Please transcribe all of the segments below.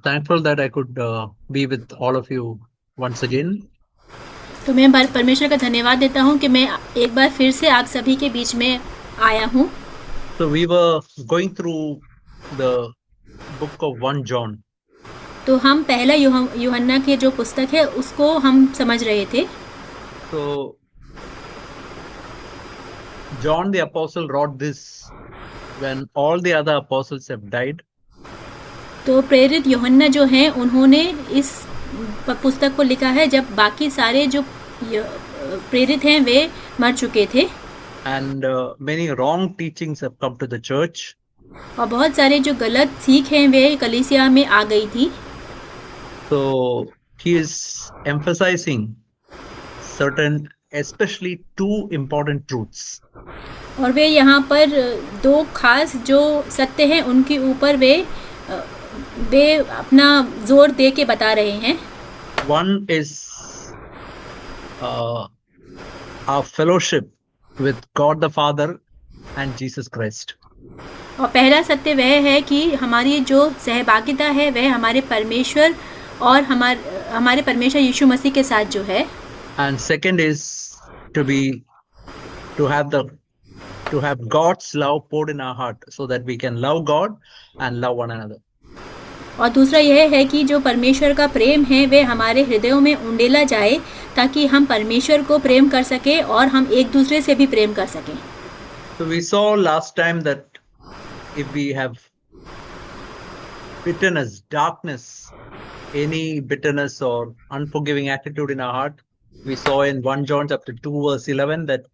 thankful that I could be with all of you once again. तो मैं परमेश्वर का धन्यवाद देता हूँ कि मैं एक बार फिर से आप सभी के बीच में आया हूँ। So we were going through the book of 1 John. तो हम पहला यूहन्ना के जो पुस्तक है उसको हम समझ रहे थे। So John the apostle wrote this when all the other apostles have died. तो प्रेरित यूहन्ना जो हैं उन्होंने इस पुस्तक को लिखा है जब बाकी सारे जो प्रेरित हैं वे मर चुके थे। And many wrong teachings have come to the church. और बहुत सारे जो गलत सीख हैं वे कलीसिया में आ गई थी। So he is emphasizing certain, especially two important truths. और वे यहाँ पर दो खास जो सत्य हैं उनके ऊपर वे अपना जोर दे के बता रहे हैं। One is our fellowship with God the Father and Jesus Christ. और पहला सत्य वह है कि हमारी जो सहभागिता है वह हमारे परमेश्वर और हमारे परमेश्वर यीशु मसीह के साथ जो है। And second is to have God's love poured in our heart so that we can love God and love one another. और दूसरा यह है कि जो परमेश्वर का प्रेम है वह हमारे हृदयों में उंडेला जाए ताकि हम परमेश्वर को प्रेम कर सकें और हम एक दूसरे से भी प्रेम कर सकें। So we saw last time that if we have bitterness, darkness, any bitterness or unforgiving attitude in our heart, we saw in 1 John chapter 2 verse 11 that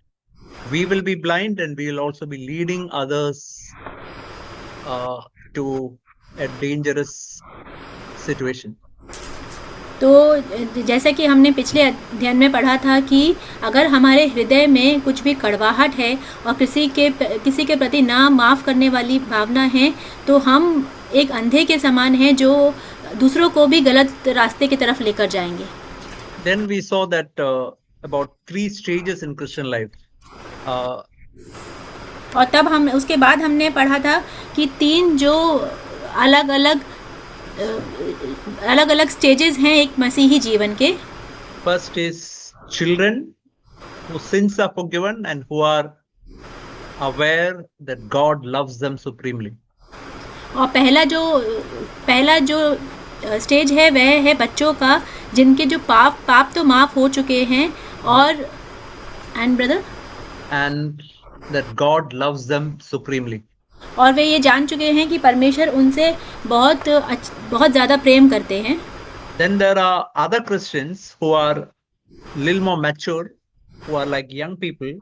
we will be blind and we will also be leading others to a dangerous situation. तो जैसा कि हमने पिछले अध्ययन में पढ़ा था कि अगर हमारे हृदय में कुछ भी कड़वाहट है और किसी के प्रति ना माफ़ करने वाली भावना है तो हम एक अंधे के समान हैं जो दूसरों को भी गलत रास्ते की तरफ लेकर जाएंगे। Then we saw that about 3 stages in Christian life. और तब उसके बाद हमने पढ़ा था कि 3 जो अलग अलग स्टेजेस हैं एक मसीही जीवन के। First is children whose sins are forgiven and who are aware that God loves them supremely. और पहला जो स्टेज है वह है बच्चों का जिनके जो पाप तो माफ हो चुके हैं और and that God loves them supremely. और वे ये जान चुके हैं कि परमेश्वर उनसे बहुत ज़्यादा प्रेम करते हैं। Then there are other Christians who are little more mature, who are like young people,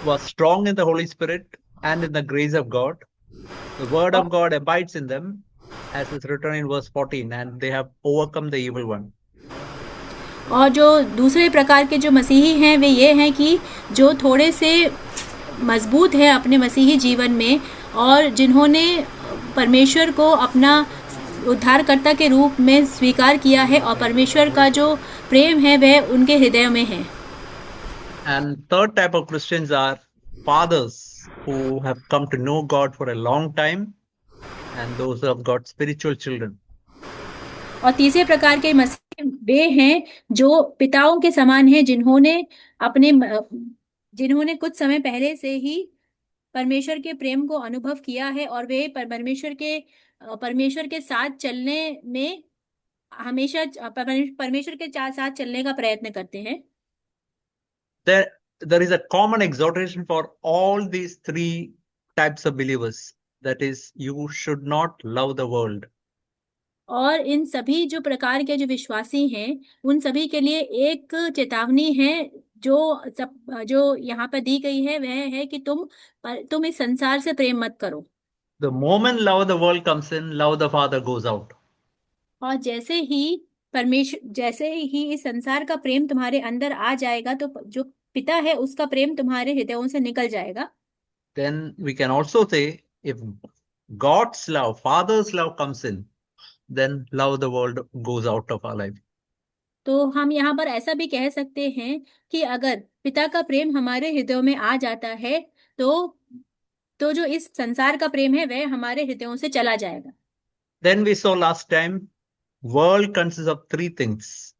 who are strong in the Holy Spirit and in the grace of God. The word of God abides in them, as is written in verse 14, and they have overcome the evil one. और जो दूसरे प्रकार के जो मसीही हैं वे ये हैं कि जो थोड़े से मजबूत है अपने मसीही जीवन में और जिन्होंने परमेश्वर को अपना उद्धारकर्ता के रूप में स्वीकार किया है और परमेश्वर का जो प्रेम है वह उनके हृदय में है। And third type of Christians are fathers who have come to know God for a long time, and those who have got spiritual children. और तीसरे प्रकार के मसीह वे हैं जो पिताओं के समान हैं जिन्होंने कुछ समय पहले से ही परमेश्वर के प्रेम को अनुभव किया है और वे परमेश्वर के साथ चलने में हमेशा परमेश्वर के साथ चलने का प्रयत्न करते हैं। There is a common exhortation for all these 3 types of believers. That is, you should not love the world. और इन सभी जो प्रकार के जो विश्वासी हैं उन सभी के लिए एक चेतावनी है जो यहाँ पर दी गई है वह है कि तुम इस संसार से प्रेम मत करो। The moment love of the world comes in, love of the Father goes out. और जैसे ही इस संसार का प्रेम तुम्हारे अंदर आ जाएगा तो जो पिता है उसका प्रेम तुम्हारे हृदयों से निकल जाएगा। Then we can also say if God's love, Father's love comes in, then love of the world goes out of our life. तो हम यहाँ पर ऐसा भी कह सकते हैं कि अगर पिता का प्रेम हमारे हृदयों में आ जाता है तो जो इस संसार का प्रेम है वह हमारे हृदयों से चला जाएगा। Then we saw last time world consists of three things.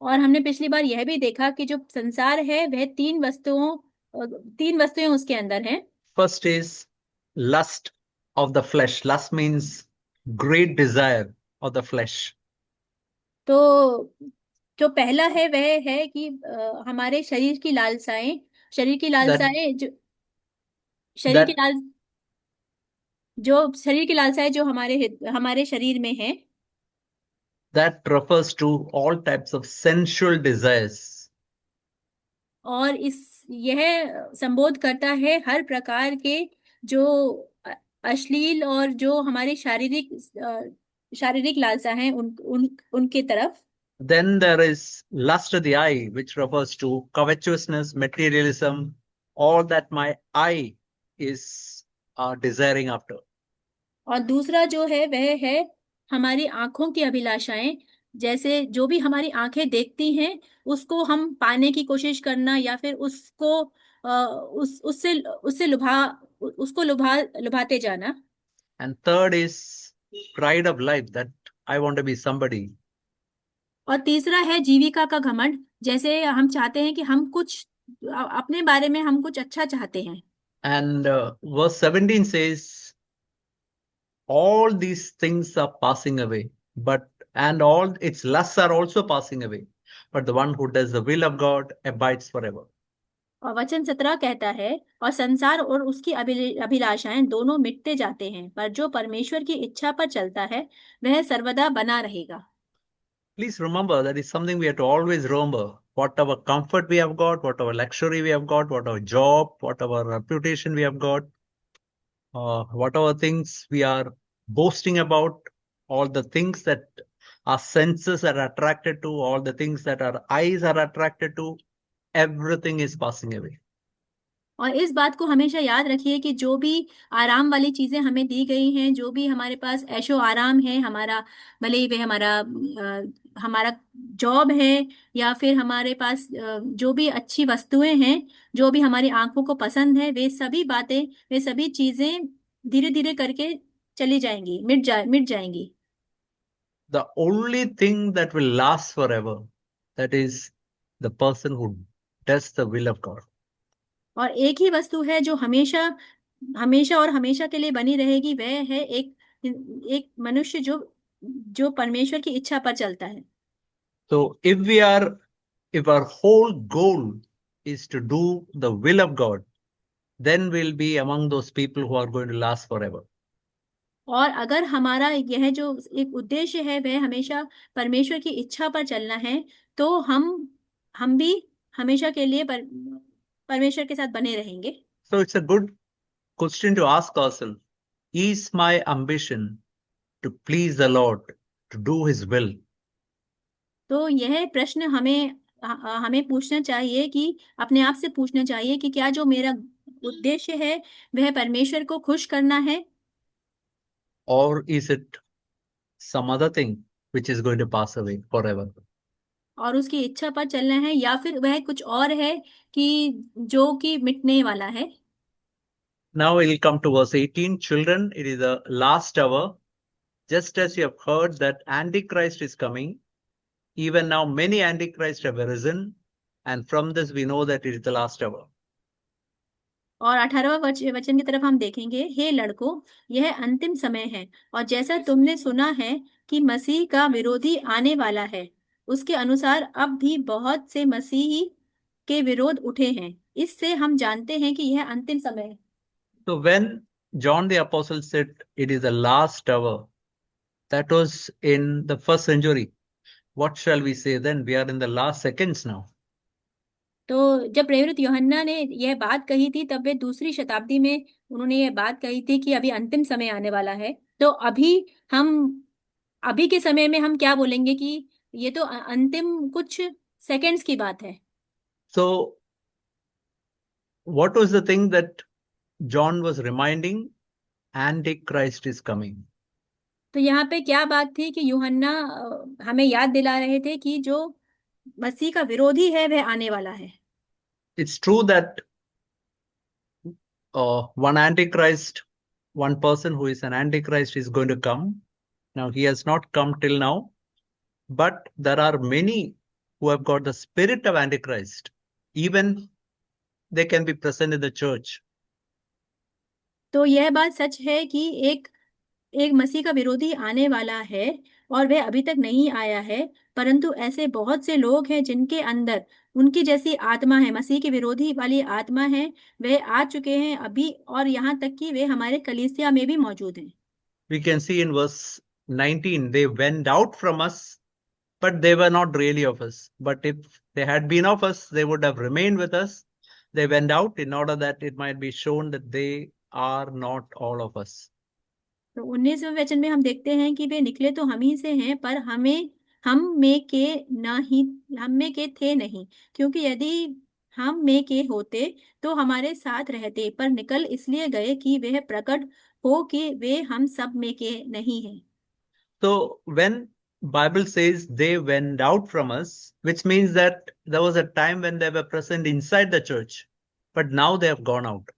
और हमने पिछली बार यह भी देखा कि जो संसार है वह तीन वस्तुएं उसके अंदर हैं। First is lust of the flesh. Lust means great desire of the flesh. तो जो पहला है वह है कि हमारे शरीर की That लालसाएं शरीर की that लाल जो शरीर की लालसाएं जो हमारे शरीर में है, that refers to all types of sensual desires. और यह संबोध करता है हर प्रकार के जो अश्लील और जो हमारी शारीरिक लालसा है उनके तरफ। Then there is lust of the eye, which refers to covetousness, materialism, all that my eye is desiring after. और दूसरा जो है वह है हमारी आंखों की अभिलाषाएं, जैसे जो भी हमारी आंखें देखती हैं उसको हम पाने की कोशिश करना, या फिर उसको उससे लुभाते जाना। And third is pride of life, that I want to be somebody. और तीसरा है जीविका का घमंड, जैसे हम चाहते हैं कि अपने बारे में हम कुछ अच्छा चाहते हैं। And verse 17 says, all these things are passing away, and all its lusts are also passing away. But the one who does the will of God abides forever. और वचन 17 कहता है, और संसार और उसकी अभिलाषाएं दोनों मिटते जाते हैं, पर जो परमेश्वर की इच्छा पर चलता है वह सर्वदा बना रहेगा। Please remember, that is something we have to always remember. Whatever comfort we have got, whatever luxury we have got, whatever job, whatever reputation we have got, whatever things we are boasting about, all the things that our senses are attracted to, all the things that our eyes are attracted to, everything is passing away. और इस बात को हमेशा याद रखिए कि जो भी आराम वाली चीजें हमें दी गई हैं, जो भी हमारे पास ऐशो आराम है, भले ही वे हमारा जॉब है, या फिर हमारे पास जो भी अच्छी वस्तुएं हैं, जो भी हमारी आंखों को पसंद है, वे सभी चीजें धीरे धीरे करके चली जाएंगी, मिट जाएंगी। The only thing that will last forever, that is the person who does the will of God. और एक ही वस्तु है जो हमेशा हमेशा और हमेशा के लिए बनी रहेगी, वह है एक मनुष्य जो परमेश्वर की इच्छा पर चलता है। So if our whole goal is to do the will of God, then we'll be among those people who are going to last forever. और अगर हमारा यह जो एक उद्देश्य है वह हमेशा परमेश्वर की इच्छा पर चलना है, तो हम भी हमेशा के लिए परमेश्वर के साथ बने रहेंगे। So it's a good question to ask ourselves. Is my ambition to please the Lord, to do His will? तो यह प्रश्न हमें पूछना चाहिए, कि अपने आप से पूछना चाहिए कि क्या जो मेरा उद्देश्य है वह परमेश्वर को खुश करना है, Or is it some other thing which is going to pass away forever? और उसकी इच्छा पर चलना है, या फिर वह कुछ और है जो कि मिटने वाला है। Now we'll come to verse 18. Children, it is the last hour. Just as you have heard that Antichrist is coming, even now many Antichrists have arisen, and from this we know that it is the last hour. और 18वां वचन की तरफ हम देखेंगे, हे लड़कों, यह अंतिम समय है, और जैसा तुमने सुना है कि मसीह का विरोधी आने वाला है, उसके अनुसार अब भी बहुत से मसीही के विरोध उठे हैं। इससे हम जानते हैं कि यह अंतिम समय है। So when John the Apostle said it is the last hour, that was in the first century. What shall we say then? We are in the last seconds now. तो जब प्रेरित यूहन्ना ने यह बात कही थी, तब वे दूसरी शताब्दी में उन्होंने यह बात कही थी कि अभी अंतिम समय आने वाला है। तो अभी के समय में हम क्या बोलेंगे कि ये तो अंतिम कुछ सेकंड्स की बात है। So what was the thing that John was reminding? Antichrist is coming. तो यहाँ पे क्या बात थी कि यूहन्ना हमें याद दिला रहे थे कि जो मसीह का विरोधी है वह आने वाला है। It's true that one Antichrist, one person who is an Antichrist is going to come. Now, he has not come till now, but there are many who have got the spirit of Antichrist. Even they can be present in the church. तो यह बात सच है कि एक एक मसीह का विरोधी आने वाला है और वह अभी तक नहीं आया है, परंतु ऐसे बहुत से लोग हैं जिनके अंदर उनकी जैसी आत्मा है, मसीह के विरोधी वाली आत्मा है, वह आ चुके हैं अभी, और यहाँ तक कि वे हमारे कलीसिया में भी मौजूद हैं। We can see in verse 19, they went out from us, but they were not really of us. But if they had been of us, they would have remained with us. They went out in order that it might be shown that they are not all of us. तो 19वें वचन में हम देखते हैं कि वे निकले तो हम ही से हैं, पर हम में के न ही हम में के थे नहीं, क्योंकि यदि हम में के होते तो हमारे साथ रहते, पर निकल इसलिए गए कि वह प्रकट हो कि वे हम सब में के नहीं हैं। So when Bible says they went out from us, which means that there was a time when they were present inside the church, but now they have gone out.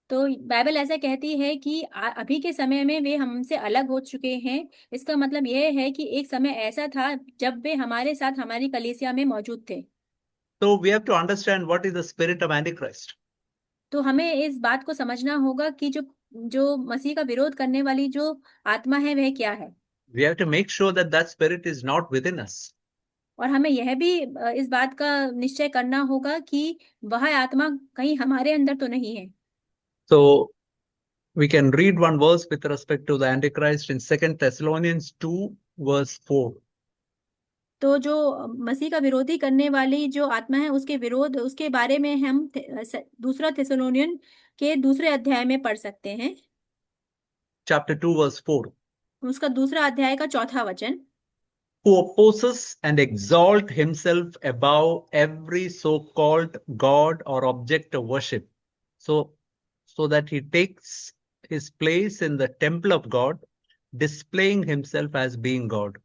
तो बाइबल ऐसा कहती है कि अभी के समय में वे हमसे अलग हो चुके हैं। इसका मतलब यह है कि एक समय ऐसा था जब वे हमारे साथ हमारी कलीसिया में मौजूद थे। So we have to understand what is the spirit of Antichrist. तो हमें इस बात को समझना होगा कि जो जो मसीह का विरोध करने वाली जो आत्मा है वह क्या है, We have to make sure that that spirit is not within us. और हमें यह भी इस बात का निश्चय करना होगा कि वह आत्मा कहीं हमारे अंदर तो नहीं है। So we can read one verse with respect to the Antichrist in 2 Thessalonians 2 verse 4. तो जो मसीह का विरोधी करने वाली जो आत्मा है उसके बारे में हम दूसरा थिस्सलुनीयन के दूसरे अध्याय में पढ़ सकते हैं। Chapter 2 verse 4. उसका दूसरा अध्याय का चौथा वचन। Who opposes and exalt himself above every so-called God or object of worship, so that he takes his place in the temple of God, displaying himself as being God.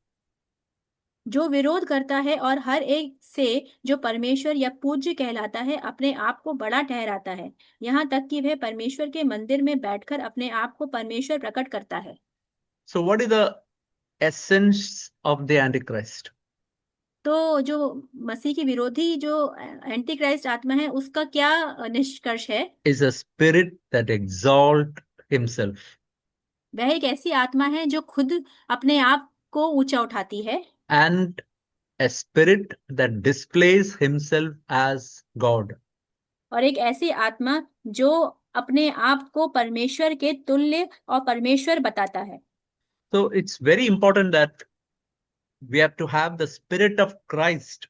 जो विरोध करता है और हर एक से जो परमेश्वर या पूज्य कहलाता है अपने आप को बड़ा ठहराता है, यहाँ तक कि वह परमेश्वर के मंदिर में बैठकर अपने आप को परमेश्वर प्रकट करता है। So what is the essence of the Antichrist? तो जो मसीह की विरोधी जो एंटी क्राइस्ट आत्मा है उसका क्या निष्कर्ष है? Is a spirit that exalt himself. वह एक ऐसी आत्मा है जो खुद अपने आप को ऊंचा उठाती है, And a spirit that displays himself as God. और एक ऐसी आत्मा जो अपने आप को परमेश्वर के तुल्य और परमेश्वर बताता है। So it's very important that we have to have the spirit of Christ,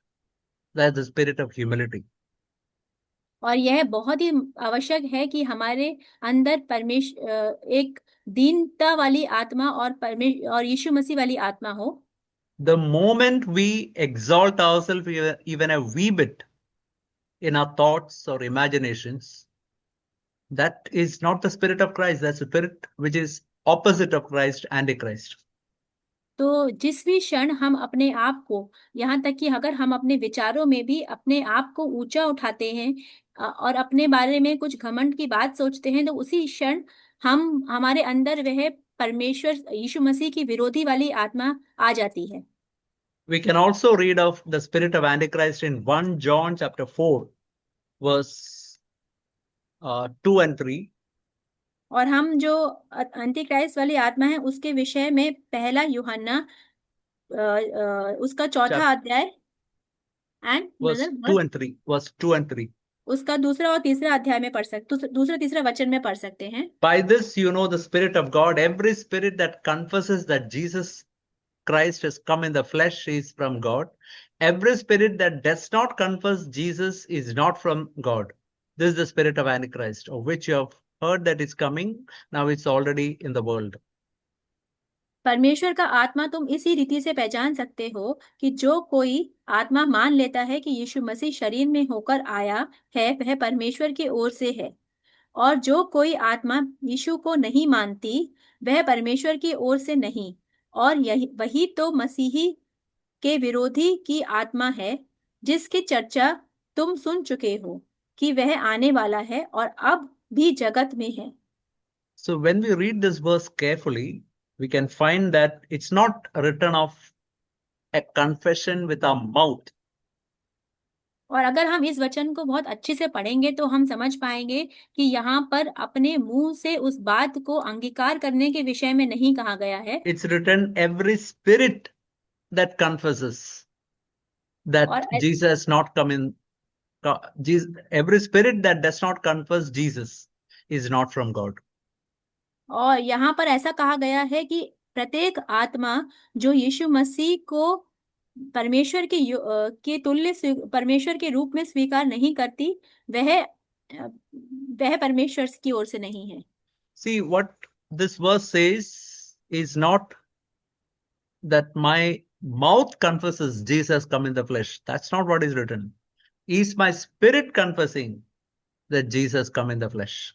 that's the spirit of humility. और यह बहुत ही आवश्यक है कि हमारे अंदर एक दीनता वाली आत्मा और यीशु मसीह वाली आत्मा हो। The moment we exalt ourselves even a wee bit in our thoughts or imaginations, that is not the spirit of Christ. That's the spirit which is opposite of Christ, Antichrist. तो जिस भी क्षण हम अपने आप को, यहाँ तक कि अगर हम अपने विचारों में भी अपने आप को ऊंचा उठाते हैं और अपने बारे में कुछ घमंड की बात सोचते हैं, तो उसी क्षण हमारे अंदर वह परमेश्वर यीशु मसीह की विरोधी वाली आत्मा आ जाती है। We can also read of the spirit of Antichrist in 1 John chapter 4, verse 2 and 3. और हम जो अंतिक्राइस्ट वाली आत्मा है उसके विषय में पहला यूहन्ना उसका चौथा अध्याय verse 2 and 3. Verse 2 and 3. उसका दूसरा और तीसरा अध्याय में पढ़ सकते, दूसरा तीसरा वचन में पढ़ सकते हैं। By this you know the spirit of God. Every spirit that confesses that Jesus Christ has come in the flesh is from God. Every spirit that does not confess Jesus is not from God. This is the spirit of Antichrist, of which you have heard that it's coming. Now it's already in the world. परमेश्वर का आत्मा तुम इसी रीति से पहचान सकते हो कि जो कोई आत्मा मान लेता है कि यीशु मसीह शरीर में होकर आया है वह परमेश्वर की ओर से है, और जो कोई आत्मा यीशु को नहीं मानती वह परमेश्वर की ओर से नहीं, और वही तो मसीही के विरोधी की आत्मा है जिसकी चर्चा तुम सुन चुके हो कि वह आने वाला है और अब भी जगत में है। So when we read this verse carefully, we can find that it's not written of a confession with our mouth. और अगर हम इस वचन को बहुत अच्छे से पढ़ेंगे तो हम समझ पाएंगे कि यहाँ पर अपने मुंह से उस बात को अंगीकार करने के विषय में नहीं कहा गया है। It's written every spirit that confesses that और Jesus has not come in. Every spirit that does not confess Jesus is not from God. और यहाँ पर ऐसा कहा गया है कि प्रत्येक आत्मा जो यीशु मसीह को के तुल्य परमेश्वर के रूप में स्वीकार नहीं करती, वह परमेश्वर की ओर से नहीं है। See, what this verse says is not that my mouth confesses Jesus come in the flesh. That's not what is written. Is my spirit confessing that Jesus come in the flesh?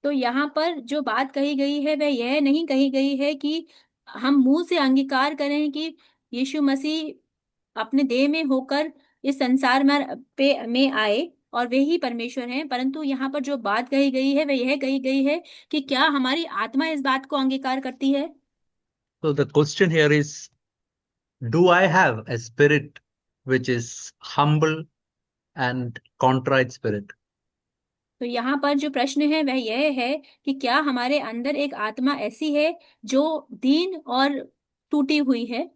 तो यहाँ पर जो बात कही गई है वह यह नहीं कही गई है कि हम मुंह से अंगीकार करें कि यीशु मसीह अपने देह में होकर इस संसार में आए और वे ही परमेश्वर हैं, परंतु यहाँ पर जो बात कही गई है वह यह कही गई है कि क्या हमारी आत्मा इस बात को अंगीकार करती है। So the question here is, do I have a spirit which is humble and contrite spirit? तो यहाँ पर जो प्रश्न है वह यह है कि क्या हमारे अंदर एक आत्मा ऐसी है जो दीन और टूटी हुई है।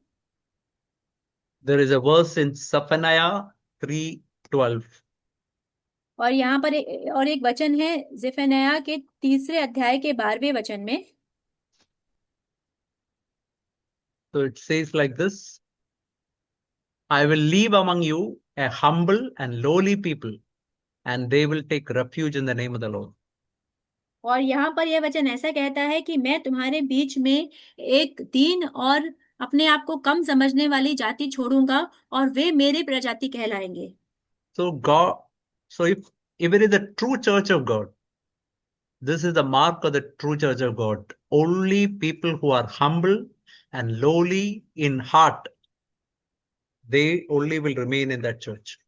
There is a verse in Zephaniah 3:12. और यहाँ पर और एक वचन है जिफन्याह के 3 अध्याय के 12वें वचन में। So it says like this, I will leave among you a humble and lowly people, and they will take refuge in the name of the Lord. और यहाँ पर यह वचन ऐसा कहता है कि मैं तुम्हारे बीच में एक दीन और अपने आप को कम समझने वाली जाति छोड़ूंगा और वे मेरे प्रजाति कहलाएंगे। So if it is the true church of God, this is the mark of the true church of God. Only people who are humble and lowly in heart, they only will remain in that church.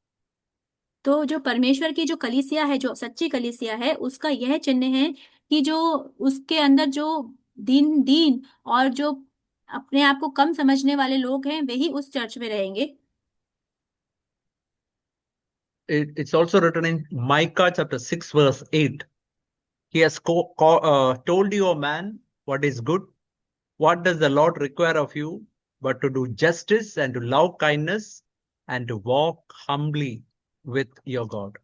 तो जो परमेश्वर की जो कलीसिया है, जो सच्ची कलीसिया है, उसका यह चिन्ह है कि जो उसके अंदर जो दीन और जो अपने आप को कम समझने वाले लोग हैं वही उस चर्च में रहेंगे। It's also written in Micah chapter 6 verse 8. He has told you, O man, what is good. What does the Lord require of you but to do justice and to love kindness and to walk humbly with your God.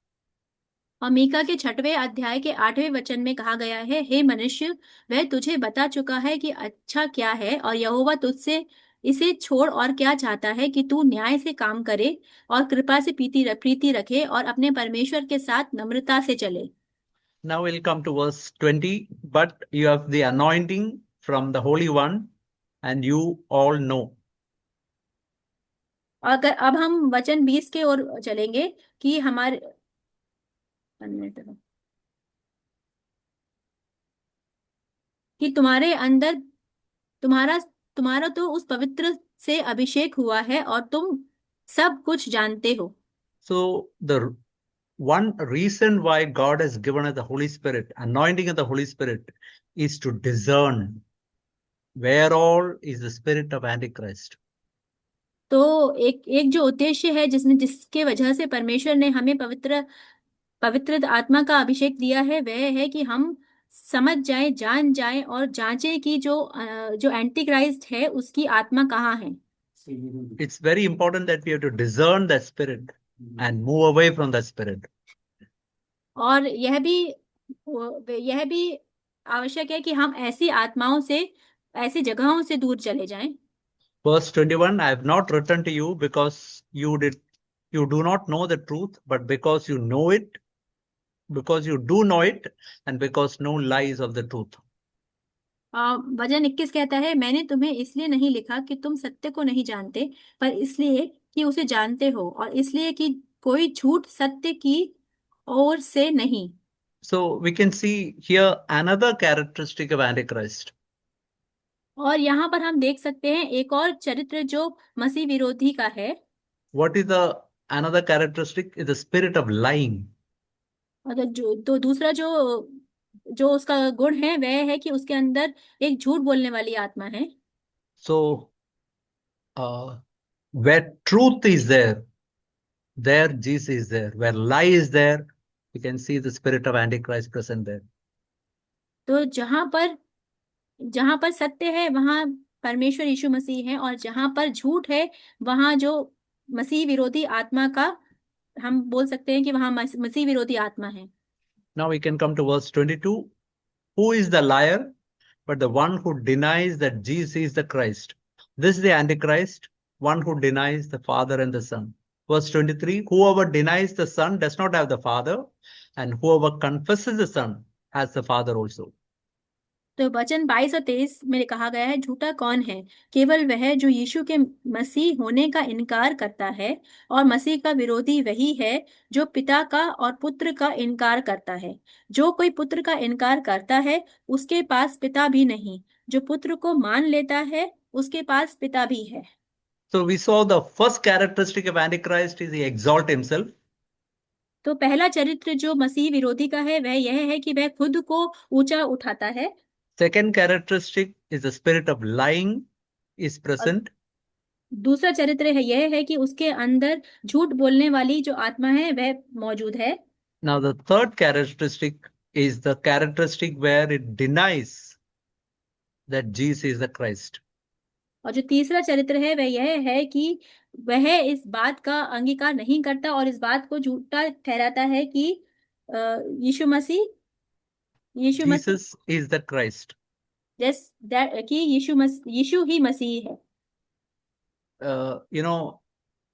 और मीका के 6वें अध्याय के 8वें वचन में कहा गया है, हे मनुष्य, वह तुझे बता चुका है कि अच्छा क्या है और यहोवा तुझसे इसे छोड़ और क्या चाहता है कि तू न्याय से काम करे और कृपा से प्रीति रखे और अपने परमेश्वर के साथ नम्रता से चले। Now we'll come to verse 20. But you have the anointing from the Holy One, and you all know. अगर अब हम वचन 20 के ओर चलेंगे कि हमारे कि तुम्हारे अंदर तुम्हारा तो उस पवित्र से अभिषेक हुआ है और तुम सब कुछ जानते हो। So the one reason why God has given us the Holy Spirit, anointing of the Holy Spirit, is to discern where all is the spirit of Antichrist. तो एक जो उद्देश्य है जिसके वजह से परमेश्वर ने हमें पवित्र आत्मा का अभिषेक दिया है, वह है कि हम समझ जाएं, जान जाएं और जांचें कि जो एंटी क्राइस्ट है उसकी आत्मा कहाँ है। It's very important that we have to discern that spirit and move away from that spirit. और यह भी आवश्यक है कि हम ऐसी आत्माओं से, ऐसी जगहों से दूर चले जाएं। Verse 21, I have not written to you because you do not know the truth, but because you know it, because you do know it, and because no lies of the truth. वचन 21 कहता है, मैंने तुम्हें इसलिए नहीं लिखा कि तुम सत्य को नहीं जानते, पर इसलिए कि उसे जानते हो और इसलिए कि कोई झूठ सत्य की ओर से नहीं। So we can see here another characteristic of Antichrist. और यहाँ पर हम देख सकते हैं एक और चरित्र जो मसीह विरोधी का है। What is the another characteristic? Is the spirit of lying. और दूसरा जो जो उसका गुण है वह है कि उसके अंदर एक झूठ बोलने वाली आत्मा है। So, where truth is there Jesus is there. Where lie is there, you can see the spirit of Antichrist present there. तो जहां पर सत्य है वहां परमेश्वर यीशु मसीह है, और जहां पर झूठ है वहां जो मसीह विरोधी आत्मा का, हम बोल सकते हैं कि वहां मसीह विरोधी आत्मा है। Now we can come to verse 22. Who is the liar? But the one who denies that Jesus is the Christ. This is the Antichrist, one who denies the Father and the Son. Verse 23. Whoever denies the Son does not have the Father, and whoever confesses the Son has the Father also. तो वचन 22 और 23 में कहा गया है, झूठा कौन है? केवल वह जो यीशु के मसीह होने का इनकार करता है, और मसीह का विरोधी वही है जो पिता का और पुत्र का इनकार करता है। जो कोई पुत्र का इनकार करता है उसके पास पिता भी नहीं, जो पुत्र को मान लेता है उसके पास पिता भी है। So we saw the first characteristic of Antichrist is he exalt himself. तो पहला चरित्र जो मसीह विरोधी का है वह यह है कि वह खुद को ऊंचा उठाता है। Second characteristic is the spirit of lying is present. दूसरा चरित्र है यह है कि उसके अंदर झूठ बोलने वाली जो आत्मा है वह मौजूद है। Now the third characteristic is the characteristic where it denies that Jesus is the Christ. और जो तीसरा चरित्र है वह यह है कि वह इस बात का अंगीकार नहीं करता और इस बात को झूठा ठहराता है कि यीशु मसीह Jesus is the Christ. कि यीशु ही मसीह है।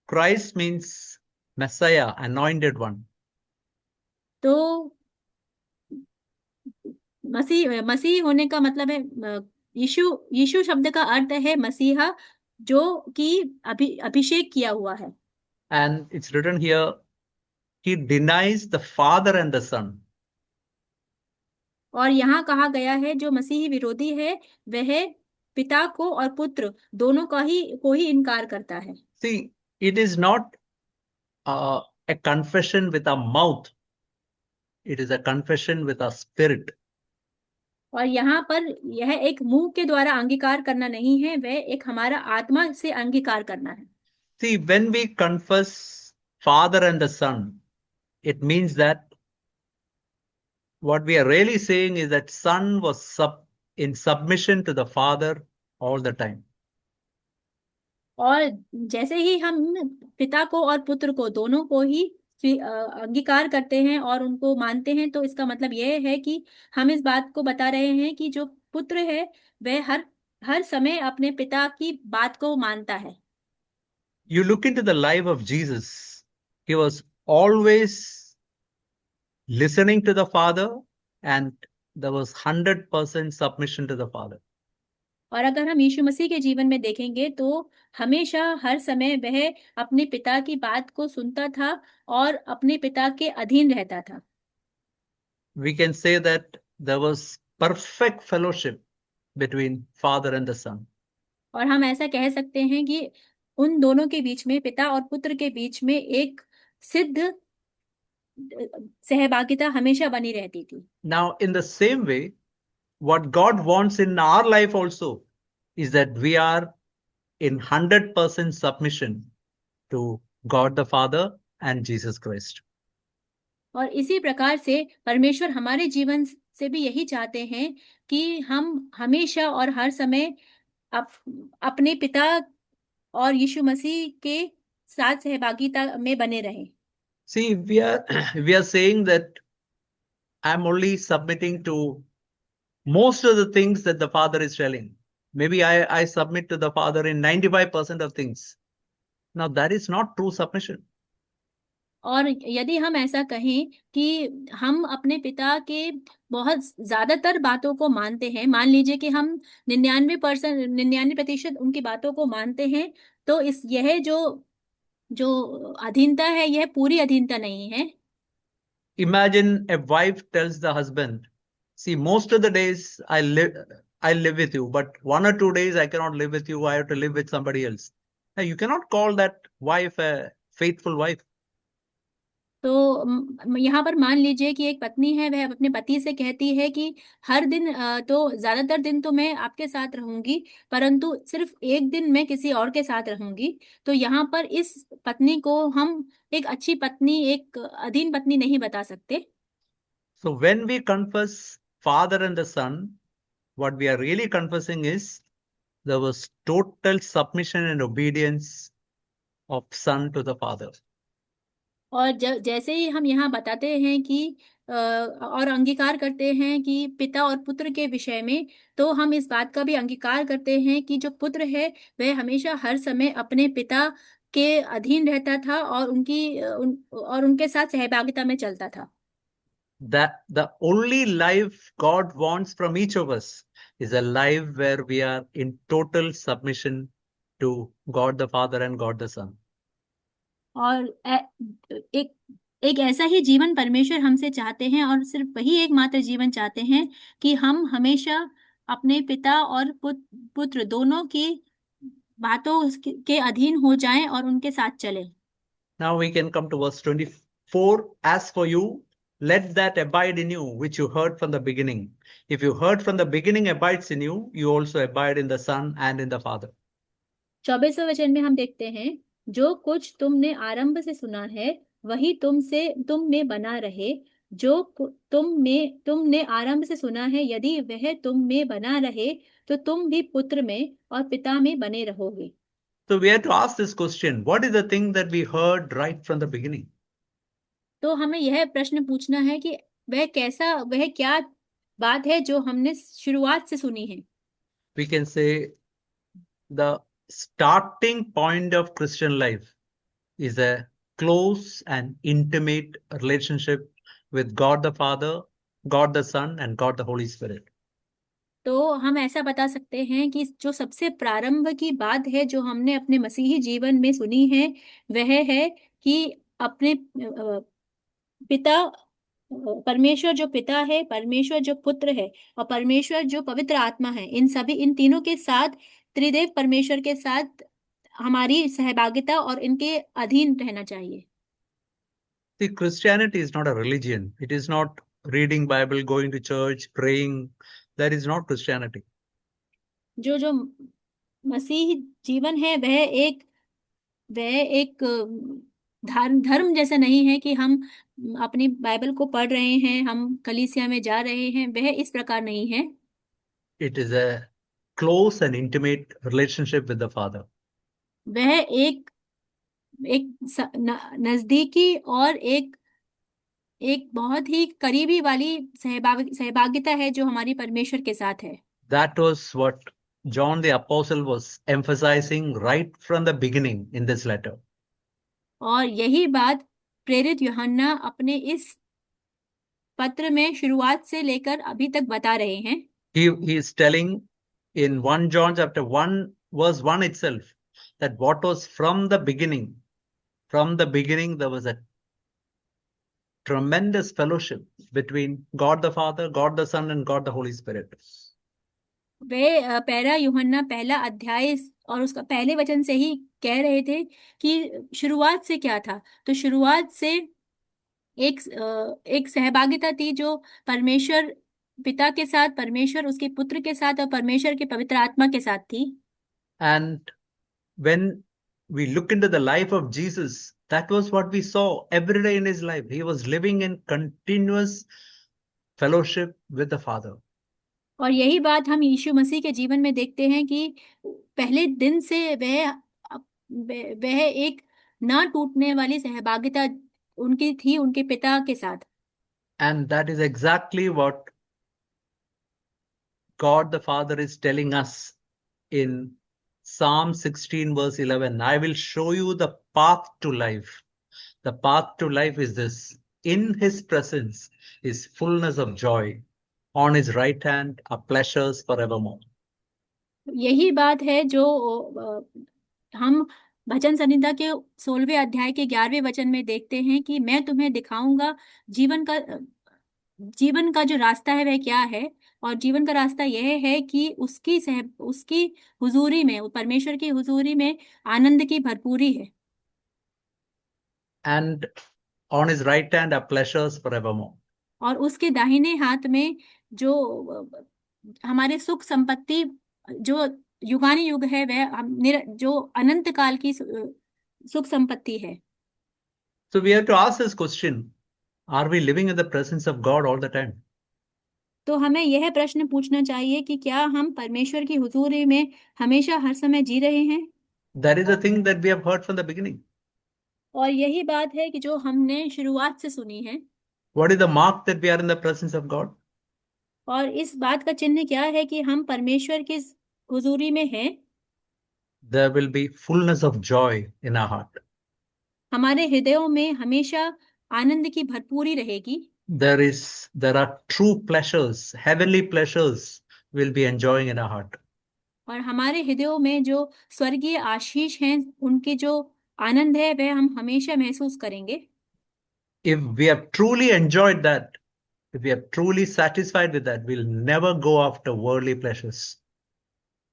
Christ means Messiah, anointed one. तो मसीह होने का मतलब है यीशु शब्द का अर्थ है मसीहा, जो कि अभिषेक किया हुआ है। And it's written here, he denies the Father and the Son. और यहाँ कहा गया है जो मसीही विरोधी है वह पिता को और पुत्र दोनों को ही इनकार करता है। See, it is not a confession with a mouth. It is a confession with a spirit. और यहाँ पर यह एक मुंह के द्वारा अंगीकार करना नहीं है, वह एक हमारा आत्मा से अंगीकार करना है। See, when we confess Father and the Son, it means that what we are really saying is that Son was in submission to the Father all the time. और जैसे ही हम पिता को और पुत्र को दोनों को ही अंगीकार करते हैं और उनको मानते हैं, तो इसका मतलब यह है कि हम इस बात को बता रहे हैं कि जो पुत्र है वह हर समय अपने पिता की बात को मानता है। You look into the life of Jesus, he was always listening to the Father, and there was 100% submission to the Father. और अगर हम यीशु मसीह के जीवन में देखेंगे तो हमेशा हर समय वह अपने पिता की बात को सुनता था और अपने पिता के अधीन रहता था। We can say that there was perfect fellowship between Father and the Son. और हम ऐसा कह सकते हैं कि उन दोनों के बीच में, पिता और पुत्र के बीच में एक सिद्ध सहभागिता हमेशा बनी रहती थी। Now, in the same way, what God wants in our life also is that we are in 100% submission to God the Father and Jesus Christ. और इसी प्रकार से परमेश्वर हमारे जीवन से भी यही चाहते हैं कि हम हमेशा और हर समय अपने पिता और यीशु मसीह के साथ सहभागिता में बने रहें। See, we are saying that I'm only submitting to most of the things that the Father is telling. Maybe I submit to the Father in 95% of things. Now, that is not true submission. और यदि हम ऐसा कहें कि हम अपने पिता के बहुत ज्यादातर बातों को मानते हैं, मान लीजिए कि हम 99% उनकी बातों को मानते हैं, तो यह जो अधीनता है यह पूरी अधीनता नहीं है। Imagine a wife tells the husband, see, most of the days I live with you, but 1 or 2 days I cannot live with you. I have to live with somebody else. Now, you cannot call that wife a faithful wife. तो यहाँ पर मान लीजिए कि एक पत्नी है, वह अपने पति से कहती है कि हर दिन तो ज्यादातर दिन तो मैं आपके साथ रहूंगी, परंतु सिर्फ एक दिन मैं किसी और के साथ रहूंगी। तो यहाँ पर इस पत्नी को हम एक अच्छी पत्नी, एक अधीन पत्नी नहीं बता सकते। So when we confess Father and the Son, what we are really confessing is there was total submission and obedience of Son to the Father. और जैसे ही हम यहाँ बताते हैं कि और अंगीकार करते हैं कि पिता और पुत्र के विषय में, तो हम इस बात का भी अंगीकार करते हैं कि जो पुत्र है वह हमेशा हर समय अपने पिता के अधीन रहता था और और उनके साथ सहभागिता में चलता था। That the only life God wants from each of us is a life where we are in total submission to God the Father and God the Son. और एक एक ऐसा ही जीवन परमेश्वर हमसे चाहते हैं, और सिर्फ वही एकमात्र जीवन चाहते हैं कि हम हमेशा अपने पिता और पुत्र दोनों की बातों के अधीन हो जाएं और उनके साथ चलें। Now we can come to verse 24. As for you, let that abide in you which you heard from the beginning. If you heard from the beginning abides in you, you also abide in the Son and in the Father. 24वें वचन में हम देखते हैं, जो कुछ तुमने आरंभ से सुना है वही तुम में बना रहे। जो तुमने आरंभ से सुना है, यदि वह तुम में बना रहे तो तुम भी पुत्र में और पिता में बने रहोगे। So we have to ask this question, what is the thing that we heard right from the beginning? तो हमें यह प्रश्न पूछना है कि वह क्या बात है जो हमने शुरुआत से सुनी है। We can say the starting point of Christian life is a close and intimate relationship with God the Father, God the Son, and God the Holy Spirit. तो हम ऐसा बता सकते हैं कि जो सबसे प्रारंभ की बात है जो हमने अपने मसीही जीवन में सुनी है, वह है कि अपने पिता, परमेश्वर जो पिता है, परमेश्वर जो पुत्र है और परमेश्वर जो पवित्र आत्मा है, इन तीनों के साथ, त्रिदेव परमेश्वर के साथ हमारी सहभागिता और इनके अधीन रहना चाहिए। See, Christianity is not a religion. It is not reading Bible, going to church, praying. That is not Christianity. जो जो मसीह जीवन है वह एक धर्म जैसा नहीं है कि हम अपनी बाइबल को पढ़ रहे हैं, हम कलीसिया में जा रहे हैं, वह इस प्रकार नहीं है। It is a close and intimate relationship with the Father. वह एक एक नजदीकी और एक बहुत ही करीबी वाली सहभागिता है जो हमारी परमेश्वर के साथ है। That was what John the Apostle was emphasizing right from the beginning in this letter. और यही बात प्रेरित यूहन्ना अपने इस पत्र में शुरुआत से लेकर अभी तक बता रहे हैं। He is telling in 1 John chapter 1 verse 1 itself that what was from the beginning there was a tremendous fellowship between God the Father, God the Son, and God the Holy Spirit. वे पहला यूहन्ना पहला अध्याय और उसका पहले वचन से ही कह रहे थे कि शुरुआत से क्या था। तो शुरुआत से एक सहभागिता थी जो परमेश्वर पिता के साथ, परमेश्वर उसके पुत्र के साथ और परमेश्वर के पवित्र आत्मा के साथ थी। And when we look into the life of Jesus, that was what we saw every day in his life. He was living in continuous fellowship with the Father. और यही बात हम यीशु मसीह के जीवन में देखते हैं कि पहले दिन से वह एक ना टूटने वाली सहभागिता उनकी थी उनके पिता के साथ। And that is exactly what God the Father is telling us in Psalm 16 verse 11. I will show you the path to life. The path to life is this. In his presence is fullness of joy. On his right hand are pleasures forevermore. यही बात है जो हम भजन संहिता के 16वें अध्याय के 11वें वचन में देखते हैं कि मैं तुम्हें दिखाऊंगा जीवन का जो रास्ता है वह क्या है। और जीवन का रास्ता यह है कि उसकी हुजूरी में, परमेश्वर की हुजूरी में आनंद की भरपूरी है। And On his right hand are pleasures forevermore. और उसके दाहिने हाथ में जो हमारे सुख संपत्ति जो युगानुयुग है वह जो अनंत काल की सुख संपत्ति है। So we have to ask this question: are we living in the presence of God all the time? तो हमें यह प्रश्न पूछना चाहिए कि क्या हम परमेश्वर की हुजूरी में हमेशा हर समय जी रहे हैं? That is the thing that we have heard from the beginning. और यही बात है कि जो हमने शुरुआत से सुनी है। What is the mark that we are in the presence of God? और इस बात का चिन्ह क्या है कि हम परमेश्वर की हुजूरी में हैं? There will be fullness of joy in our heart. हमारे हृदयों में हमेशा आनंद की भरपूरी रहेगी। There are true pleasures, heavenly pleasures we'll be enjoying in our heart. और हमारे हृदयों में जो स्वर्गीय आशीष हैं उनके जो आनंद है वह हम हमेशा महसूस करेंगे। If we have truly enjoyed that, if we are truly satisfied with that, we'll never go after worldly pleasures.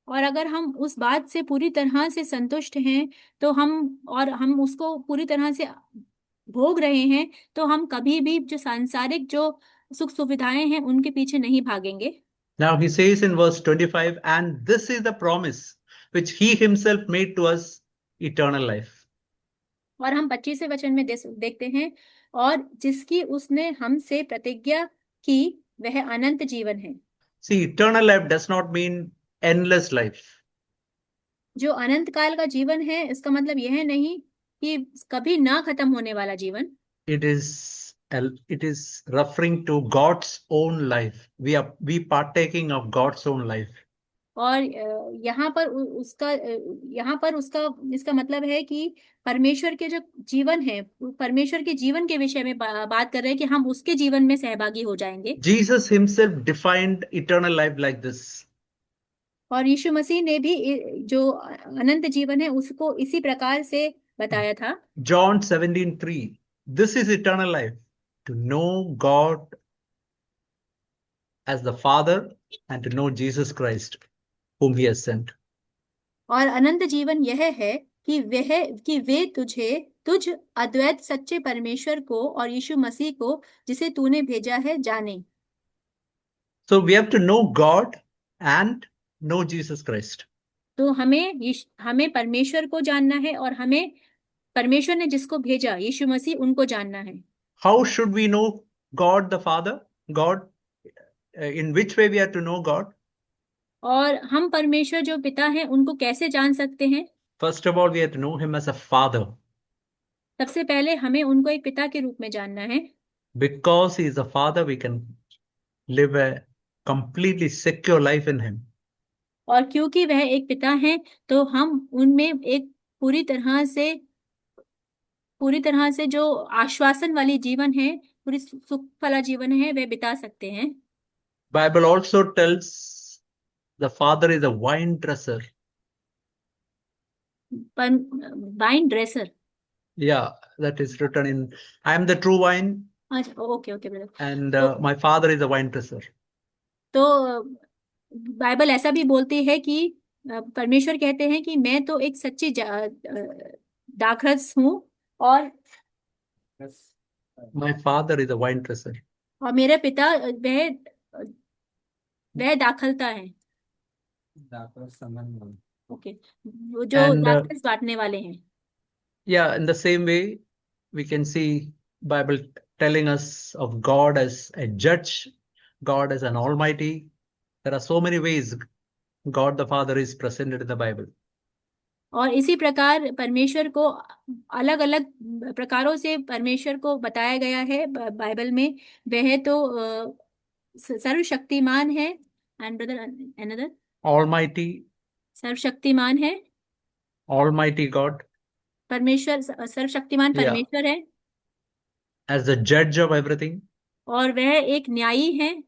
और अगर हम उस बात से पूरी तरह से संतुष्ट हैं तो हम उसको पूरी तरह से भोग रहे हैं तो हम कभी भी जो सांसारिक जो सुख सुविधाएं हैं उनके पीछे नहीं भागेंगे। Now he says in verse 25, and this is the promise which he himself made to us, eternal life. और हम 25वें वचन में देखते हैं, और जिसकी उसने हमसे प्रतिज्ञा की वह अनंत जीवन है। See, eternal life does not mean endless life. जो अनंत काल का जीवन है इसका मतलब यह नहीं कि कभी ना खत्म होने वाला जीवन। It is referring to God's own life. We partaking of God's own life. और यहाँ पर उसका इसका मतलब है कि परमेश्वर के जो जीवन है, परमेश्वर के जीवन के विषय में बात कर रहे हैं कि हम उसके जीवन में सहभागी हो जाएंगे। Jesus himself defined eternal life like this. और यीशु मसीह ने भी जो अनंत जीवन है उसको इसी प्रकार से बताया था। John 17:3. This is eternal life, to know God as the Father and to know Jesus Christ, whom he has sent. और अनंत जीवन यह है कि वे तुझ अद्वैत सच्चे परमेश्वर को और यीशु मसीह को जिसे तूने भेजा है जाने। So we have to know God and know Jesus Christ. तो हमें परमेश्वर को जानना है और हमें परमेश्वर ने जिसको भेजा यीशु मसीह उनको जानना है। How should we know God the Father? God, in which way we have to know God? और हम परमेश्वर जो पिता हैं उनको कैसे जान सकते हैं? First of all, we have to know him as a father. सबसे पहले हमें उनको एक पिता के रूप में जानना है। Because he is a father, we can live a completely secure life in him. और क्योंकि वह एक पिता हैं तो हम उनमें एक पूरी तरह से जो आश्वासन वाली जीवन है, पूरी सुख वाला जीवन है वह बिता सकते हैं। Bible also tells the father is a vine dresser. Wine dresser. Yeah, that is written in, I am the true vine. अच्छा, ओके ब्रदर। And तो my father is a vine dresser. तो बाइबल ऐसा भी बोलती है कि परमेश्वर कहते हैं कि मैं तो एक सच्ची दाखरस हूँ और My father is a vine dresser. मेरे पिता वह दाखलता है। ओके, वो जो And दाखरस बांटने वाले हैं। yeah, in the same way, we can see Bible telling us of God as a judge, God as an almighty. There are so many ways God the Father is presented in the Bible. और इसी प्रकार परमेश्वर को अलग अलग प्रकारों से परमेश्वर को बताया गया है बाइबल में। वह तो सर्वशक्तिमान है। एंड ब्रदर अनदर Almighty, सर्वशक्तिमान है। Almighty God, परमेश्वर सर्वशक्तिमान yeah, परमेश्वर है as the judge of everything. और वह एक न्यायी है।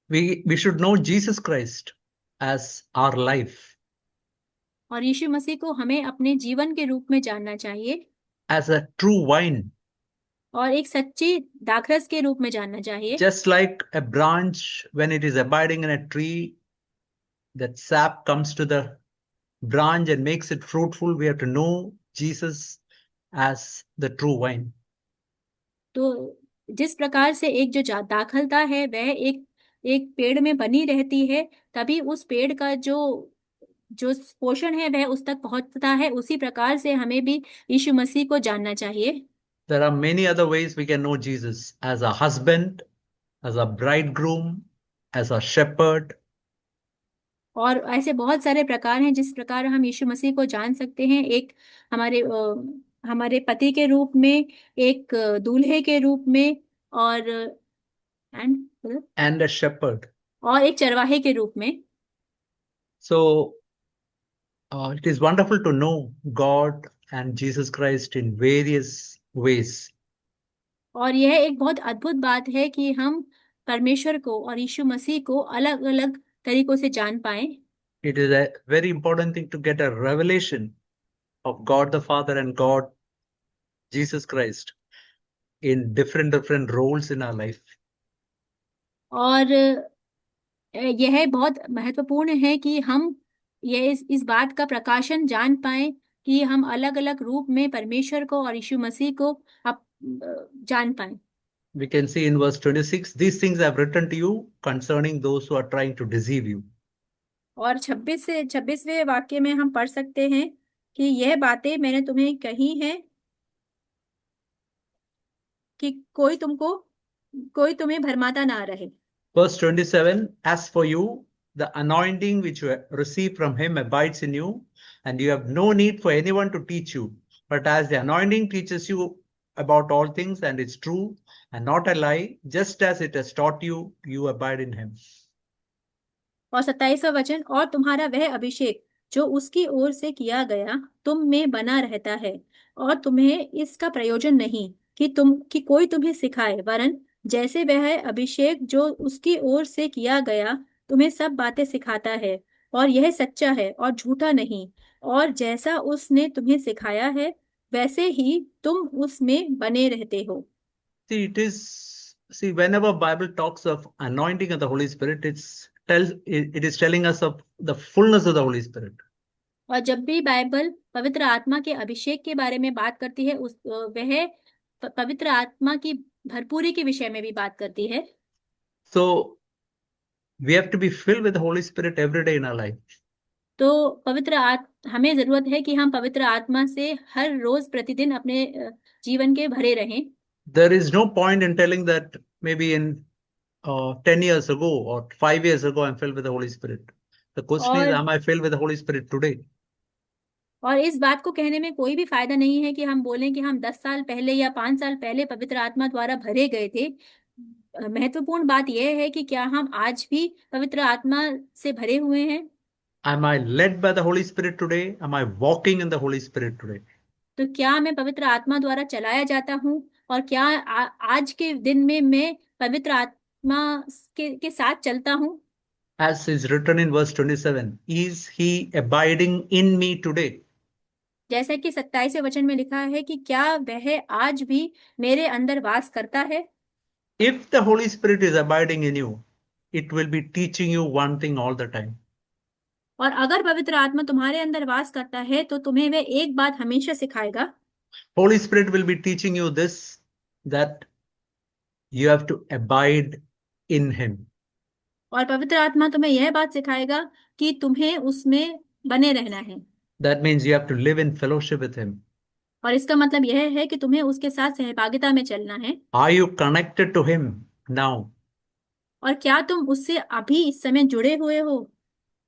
We should know Jesus Christ as our life, और यीशु मसीह को हमें अपने जीवन के रूप में जानना चाहिए, as a true vine. और एक सच्ची दाखरस के रूप में जानना चाहिए। Just like a branch, when it is abiding in a tree, that sap comes to the branch and makes it fruitful. We have to know Jesus as the true vine. तो जिस प्रकार से एक जो दाखलता है वह एक एक पेड़ में बनी रहती है, तभी उस पेड़ का जो जो पोषण है वह उस तक पहुंचता है, उसी प्रकार से हमें भी यीशु मसीह को जानना चाहिए। There are many other ways we can know Jesus as a husband, as a bridegroom, as a shepherd, और ऐसे बहुत सारे प्रकार हैं जिस प्रकार हम यीशु मसीह को जान सकते हैं। एक हमारे हमारे पति के रूप में, एक दूल्हे के रूप में, और एंड and a shepherd. और एक चरवाहे के रूप में। So it is wonderful to know God and Jesus Christ in various ways. और यह एक बहुत अद्भुत बात है कि हम परमेश्वर को और यीशु मसीह को अलग अलग तरीकों से जान पाए। It is a very important thing to get a revelation of God the Father and God Jesus Christ in different roles in our life. और यह बहुत महत्वपूर्ण है कि हम यह इस बात का प्रकाशन जान पाए कि हम अलग अलग रूप में परमेश्वर को और यीशु मसीह को जान पाए। We can see in verse 26, these things I have written to you concerning those who are trying to deceive you. और 26वें वाक्य में हम पढ़ सकते हैं कि यह बातें मैंने तुम्हें कही हैं कि कोई तुम्हें भरमाता ना रहे। Verse 27, as for you, the anointing which you receive from him abides in you, and you have no need for anyone to teach you. But as the anointing teaches you about all things, and it's true and not a lie, just as it has taught you, you abide in him. और 27वां वचन, और तुम्हारा वह अभिषेक जो उसकी ओर से किया गया तुम में बना रहता है, और तुम्हें इसका प्रयोजन नहीं कि कोई तुम्हें सिखाए, वरन जैसे वह अभिषेक जो उसकी ओर से किया गया तुम्हें सब बातें सिखाता है, और यह सच्चा है और झूठा नहीं, और जैसा उसने तुम्हें सिखाया है वैसे ही तुम उसमें बने रहते हो। Whenever Bible talks of anointing of the Holy Spirit, it is telling us of the fullness of the Holy Spirit. और जब भी बाइबल पवित्र आत्मा के अभिषेक के बारे में बात करती है वह पवित्र आत्मा की भरपूरी के विषय में भी बात करती है। So we have to be filled with the Holy Spirit every day in our life. तो हमें जरूरत है कि हम पवित्र आत्मा से हर रोज प्रतिदिन अपने जीवन के भरे रहें। There is no point in telling that maybe in 10 years ago or 5 years ago I'm filled with the Holy Spirit. The question is, am I filled with the Holy Spirit today? और इस बात को कहने में कोई भी फायदा नहीं है कि हम बोलें कि हम 10 साल पहले या 5 साल पहले पवित्र आत्मा द्वारा भरे गए थे। महत्वपूर्ण बात यह है कि क्या हम आज भी पवित्र आत्मा से भरे हुए हैं? Am I led by the Holy Spirit today? Am I walking in the Holy Spirit today? तो क्या मैं पवित्र आत्मा द्वारा चलाया जाता हूँ, और क्या आज के दिन में मैं पवित्र आत्मा के साथ चलता हूँ? As is written in verse 27, is he abiding in me today? जैसा कि 27वें वचन में लिखा है कि क्या वह आज भी मेरे अंदर वास करता है? If the Holy Spirit is abiding in you, it will be teaching you one thing all the time. और अगर पवित्र आत्मा तुम्हारे अंदर वास करता है तो तुम्हें वह एक बात हमेशा सिखाएगा। Holy Spirit will be teaching you this, that you have to abide in him. और पवित्र आत्मा तुम्हें यह बात सिखाएगा कि तुम्हें उसमें बने रहना है। That means you have to live in fellowship with him. और इसका मतलब यह है कि तुम्हें उसके साथ सहभागिता में चलना है। Are you connected to him now? और क्या तुम उससे अभी इस समय जुड़े हुए हो?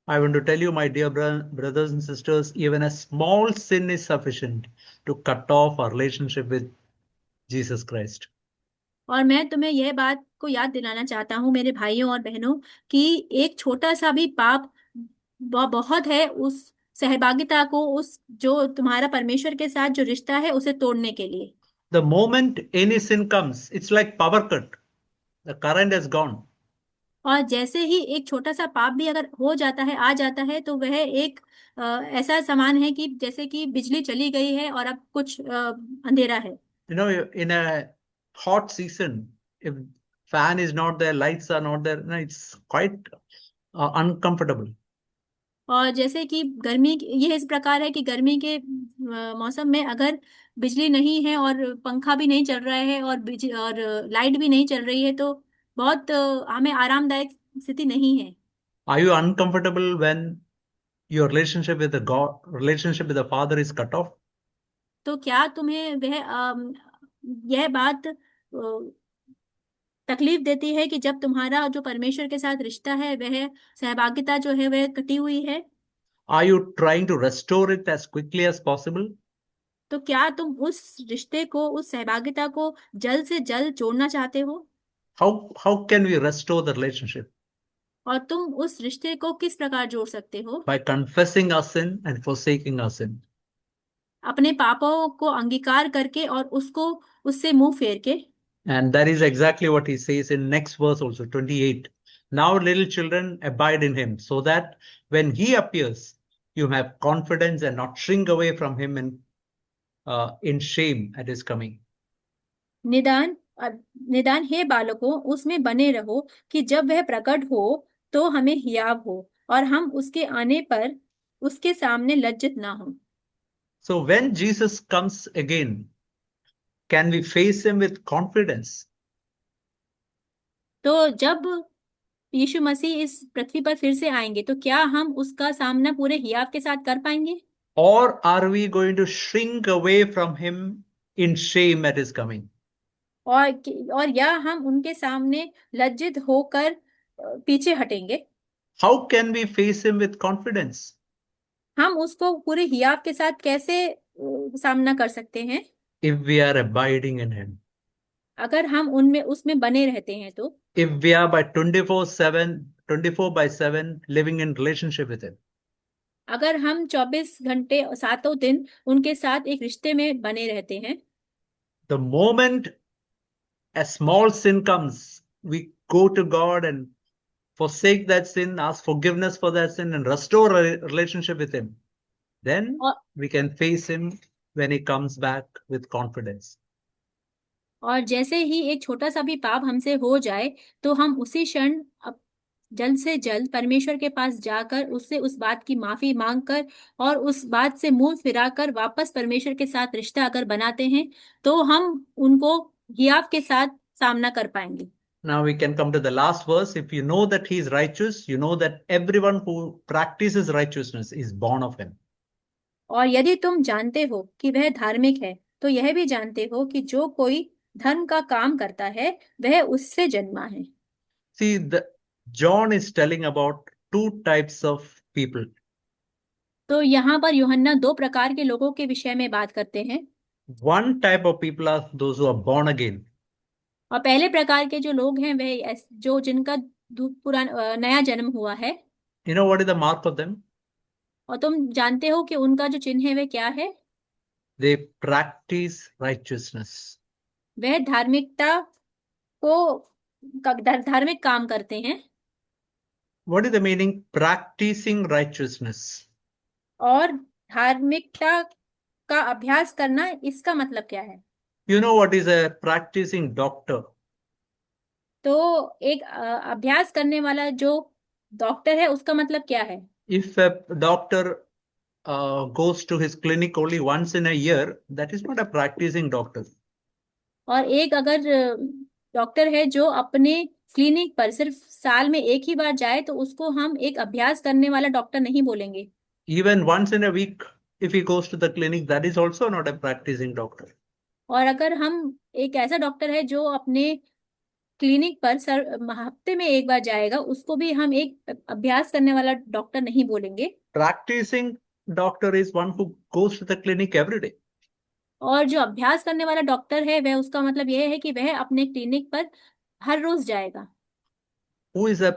I want to tell you, my dear brothers and sisters, even a small sin is sufficient to cut off our relationship with Jesus Christ. और मैं तुम्हें यह बात को याद दिलाना चाहता हूँ मेरे भाइयों और बहनों कि एक छोटा सा भी पाप बहुत है उस सहभागिता को, उस जो तुम्हारा परमेश्वर के साथ जो रिश्ता है उसे तोड़ने के लिए। The moment any sin comes, it's like power cut. The current has gone. और जैसे ही एक छोटा सा पाप भी अगर हो जाता है, आ जाता है, तो वह एक ऐसा समान है कि जैसे कि बिजली चली गई है और अब कुछ अंधेरा है। You know, in a hot season, if fan is not there, lights are not there, no, it's quite uncomfortable. और जैसे कि गर्मी, ये इस प्रकार है कि गर्मी के मौसम में अगर बिजली नहीं है और पंखा भी नहीं चल रहा है और लाइट भी नहीं चल रही है, तो बहुत हमें आरामदायक स्थिति नहीं है। Are you uncomfortable when your relationship with the God, relationship with the Father is cut off? तो क्या तुम्हें यह बात तकलीफ देती है कि जब तुम्हारा जो परमेश्वर के साथ रिश्ता है, वह सहभागिता जो है वह कटी हुई है? Are you trying to restore it as quickly as possible? तो क्या तुम उस रिश्ते को, उस सहभागिता को जल्द से जल्द जोड़ना चाहते हो? How can we restore the relationship? और तुम उस रिश्ते को किस प्रकार जोड़ सकते हो? By confessing our sin and forsaking our sin. अपने पापों को अंगीकार करके और उसको उससे मुंह फेर के। And that is exactly what he says in next verse also, 28. Now little children abide in him, so that when he appears, you have confidence and not shrink away from him in shame at his coming. निदान निदान हे बालकों, उसमें बने रहो कि जब वह प्रकट हो तो हमें हियाव हो और हम उसके आने पर उसके सामने लज्जित ना हो। So when Jesus comes again, can we face him with confidence? तो जब यीशु मसीह इस पृथ्वी पर फिर से आएंगे तो क्या हम उसका सामना पूरे हियाव के साथ कर पाएंगे? Or are we going to shrink away from him in shame at his coming? और या हम उनके सामने लज्जित होकर पीछे हटेंगे? How can we face him with confidence? हम उसको पूरे हियाव के साथ कैसे सामना कर सकते हैं? If we are abiding in him. अगर हम उनमें उसमें बने रहते हैं तो। If we are by 24/7 living in relationship with him. अगर हम 24 घंटे 7 दिन उनके साथ एक रिश्ते में बने रहते हैं। The moment a small sin comes, we go to God and forsake that sin, ask forgiveness for that sin, and restore a relationship with him. Then we can face him when he comes back with confidence. और जैसे ही एक छोटा सा भी पाप हमसे हो जाए तो हम उसी क्षण जल्द से जल्द परमेश्वर के पास जाकर उससे उस बात की माफी मांगकर और उस बात से मुंह फिराकर वापस परमेश्वर के साथ रिश्ता अगर बनाते हैं तो हम उनको हियाव के साथ सामना कर पाएंगे। Now we can come to the last verse. If you know that he is righteous, you know that everyone who practices righteousness is born of him. और यदि तुम जानते हो कि वह धार्मिक है तो यह भी जानते हो कि जो कोई धर्म का काम करता है वह उससे जन्मा है। See, John is telling about two types of people. तो यहाँ पर यूहन्ना दो प्रकार के लोगों के विषय में बात करते हैं। One type of people are those who are born again. और पहले प्रकार के जो लोग हैं वह जो जिनका नया जन्म हुआ है। You know what is the mark of them? और तुम जानते हो कि उनका जो चिन्ह है वह क्या है? They practice righteousness. वह धार्मिकता को धार्मिक काम करते हैं। What is the meaning practicing righteousness? और धार्मिकता का अभ्यास करना, इसका मतलब क्या है? You know what is a practicing doctor? तो एक अभ्यास करने वाला जो डॉक्टर है उसका मतलब क्या है? If a doctor goes to his clinic only once in a year, that is not a practicing doctor. और एक अगर डॉक्टर है जो अपने क्लिनिक पर सिर्फ साल में एक ही बार जाए तो उसको हम एक अभ्यास करने वाला डॉक्टर नहीं बोलेंगे। Even once in a week, if he goes to the clinic, that is also not a practicing doctor. और अगर हम एक ऐसा डॉक्टर है जो अपने क्लिनिक पर हफ्ते में एक बार जाएगा, उसको भी हम एक अभ्यास करने वाला डॉक्टर नहीं बोलेंगे। Practicing doctor is one who goes to the clinic every day. और जो अभ्यास करने वाला डॉक्टर है वह, उसका मतलब यह है कि वह अपने क्लिनिक पर हर रोज जाएगा। Who is a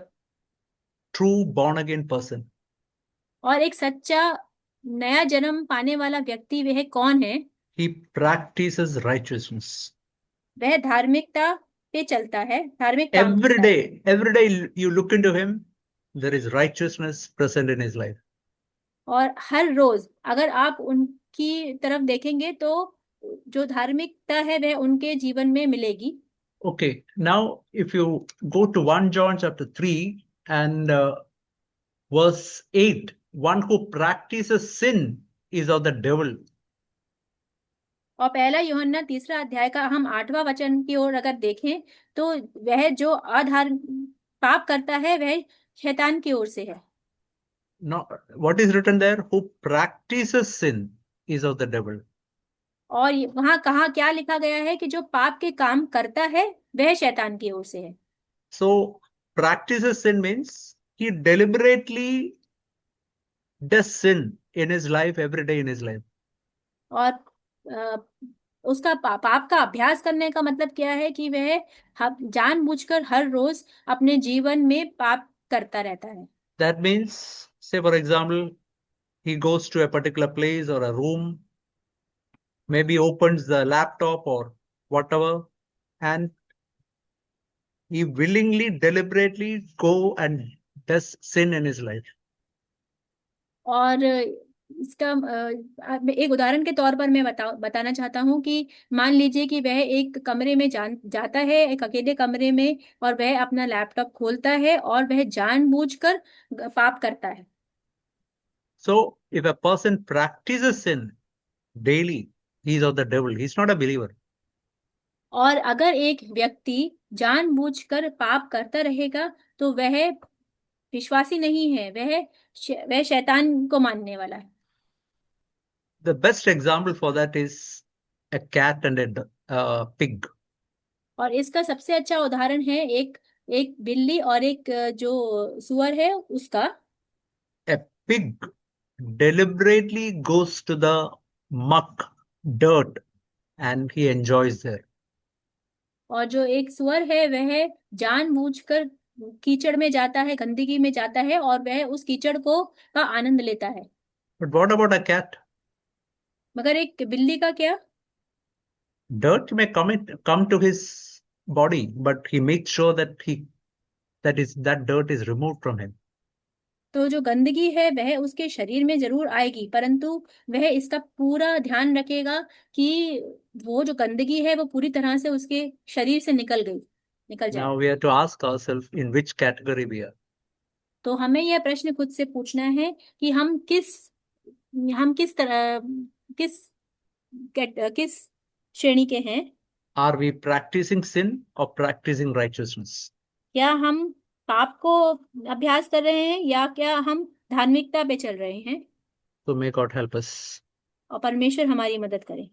true born again person? और एक सच्चा नया जन्म पाने वाला व्यक्ति वह कौन है? He practices righteousness. वह धार्मिकता पे चलता है, धार्मिक काम करता है। Every day you look into him, there is righteousness present in his life. और हर रोज अगर आप उनकी तरफ देखेंगे तो जो धार्मिकता है वह उनके जीवन में मिलेगी। Okay, now if you go to 1 John chapter 3 and verse 8, one who practices sin is of the devil. और पहला यूहन्ना 3 अध्याय का हम 8वां वचन की ओर अगर देखें तो वह जो आधार पाप करता है वह शैतान की ओर से है। No, what is written there? Who practices sin is of the devil. और वहां कहा क्या लिखा गया है कि जो पाप के काम करता है वह शैतान की ओर से है। So practices sin means he deliberately does sin in his life every day in his life. और अ, उसका पाप का अभ्यास करने का मतलब क्या है कि वह जानबूझकर हर रोज अपने जीवन में पाप करता रहता है। That means, say for example, he goes to a particular place or a room, maybe opens the laptop or whatever, and he willingly, deliberately go and does sin in his life. और इसका एक उदाहरण के तौर पर मैं बताना चाहता हूँ कि मान लीजिए कि वह एक कमरे में जाता है, एक अकेले कमरे में, और वह अपना लैपटॉप खोलता है और वह जानबूझकर पाप करता है। So, if a person practices sin daily, he is of the devil. He is not a believer. और अगर एक व्यक्ति जानबूझकर पाप करता रहेगा तो वह विश्वासी नहीं है, वह शैतान को मानने वाला है। The best example for that is a cat and a pig. और इसका सबसे अच्छा उदाहरण है एक एक बिल्ली और एक जो सुअर है उसका। A pig deliberately goes to the muck, dirt, and he enjoys there. और जो एक सुअर है वह जानबूझकर कीचड़ में जाता है, गंदगी में जाता है और वह उस कीचड़ को का आनंद लेता है। But what about a cat? मगर एक बिल्ली का क्या? Dirt may come to his body, but he makes sure that that dirt is removed from him. तो जो गंदगी है वह उसके शरीर में जरूर आएगी, परंतु वह इसका पूरा ध्यान रखेगा कि वो जो गंदगी है वो पूरी तरह से उसके शरीर से निकल जाए। Now we have to ask ourselves in which category we are. तो हमें यह प्रश्न खुद से पूछना है कि हम किस तरह किस किस श्रेणी के हैं। Are we practicing sin or practicing righteousness? क्या हम पाप को अभ्यास कर रहे हैं या क्या हम धार्मिकता पे चल रहे हैं? So may God help us. और परमेश्वर हमारी मदद करे।